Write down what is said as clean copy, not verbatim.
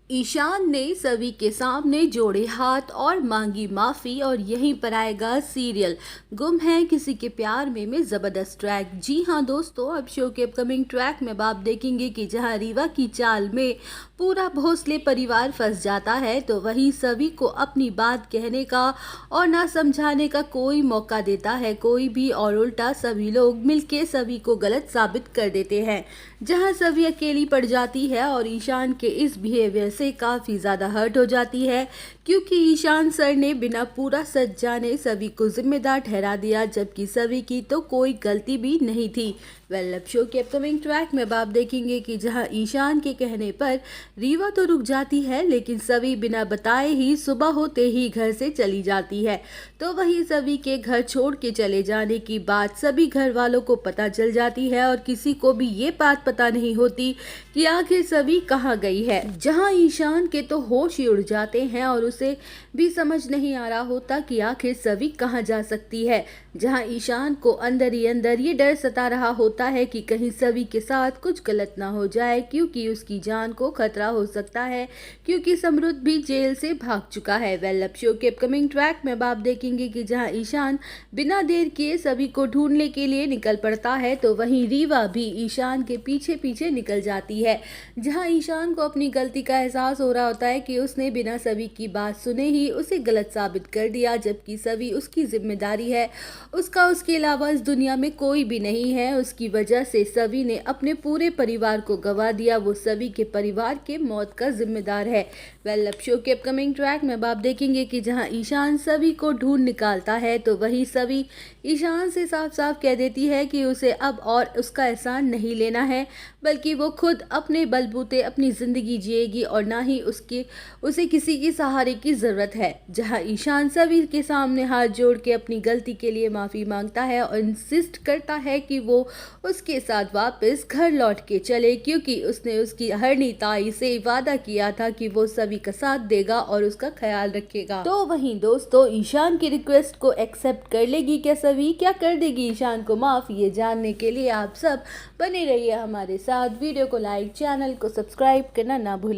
ईशान ने सभी के सामने जोड़े हाथ और मांगी माफी और यहीं पर आएगा सीरियल गुम है किसी के प्यार में जबरदस्त ट्रैक। जी हाँ दोस्तों, अब शो के अपकमिंग ट्रैक में आप देखेंगे कि जहां रीवा की चाल में पूरा भोसले परिवार फंस जाता है तो वहीं सभी को अपनी बात कहने का और ना समझाने का कोई मौका देता है कोई भी, और उल्टा सभी लोग मिलके सभी को गलत साबित कर देते हैं। जहां सभी अकेली पड़ जाती है और ईशान के इस बिहेवियर से काफ़ी ज़्यादा हर्ट हो जाती है, क्योंकि ईशान सर ने बिना पूरा सच जाने सभी को जिम्मेदार ठहरा दिया, जबकि सभी की तो कोई गलती भी नहीं थी। अब शो के अपकमिंग ट्रैक में आप देखेंगे कि जहां ईशान के कहने पर रीवा तो रुक जाती है, लेकिन सभी बिना बताए ही सुबह होते ही घर से चली जाती है। तो वहीं सभी के घर छोड़ के चले जाने की बात सभी घर वालों को पता चल जाती है और किसी को भी ये बात पता नहीं होती कि आखिर सभी कहाँ गई है। जहां ईशान के तो होश ही उड़ जाते हैं और उसे भी समझ नहीं आ रहा होता कि आखिर सभी कहाँ जा सकती है। जहां ईशान को अंदर ही अंदर ये डर सता रहा होता है कि कहीं सभी के साथ कुछ गलत ना हो जाए, क्योंकि उसकी जान को खतरा हो सकता है, क्योंकि समरुद्ध भी जेल से भाग चुका है। अब शो के अपकमिंग ट्रैक में आप देखेंगे कि जहां ईशान बिना देर किए सभी को ढूंढने के लिए निकल पड़ता है तो वहीं रीवा भी ईशान के पीछे पीछे निकल जाती है। जहां ईशान को अपनी गलती का एहसास हो रहा होता है कि उसने बिना सभी की बात सुने ही उसे गलत साबित कर दिया, जबकि सभी उसकी जिम्मेदारी है, उसके अलावा इस दुनिया में कोई भी नहीं है। उसकी वजह से सभी ने अपने पूरे परिवार को गंवा दिया, वो सभी के परिवार के मौत का जिम्मेदार है। अब शो के अपकमिंग ट्रैक में आप देखेंगे कि जहां ईशान सभी को ढूंढ निकालता है तो वही सभी ईशान से साफ साफ कह देती है कि उसे अब और उसका एहसान नहीं लेना है, बल्कि वो खुद अपने बलबूते अपनी जिंदगी जिएगी और ना ही उसे किसी की सहारे की जरूरत है। जहां ईशान सभी के सामने हाथ जोड़ के अपनी गलती के लिए माफी मांगता है और इंसिस्ट करता है कि वो उसके साथ वापस घर लौट के चले, क्योंकि उसने उसकी हरनी ताई से वादा किया था कि वो सभी का साथ देगा और उसका ख्याल रखेगा। तो वहीं दोस्तों, ईशान की रिक्वेस्ट को एक्सेप्ट कर लेगी क्या सभी? क्या कर देगी ईशान को माफ? ये जानने के लिए आप सब बने रहिए हमारे साथ। वीडियो को लाइक, चैनल को सब्सक्राइब करना ना भूलें।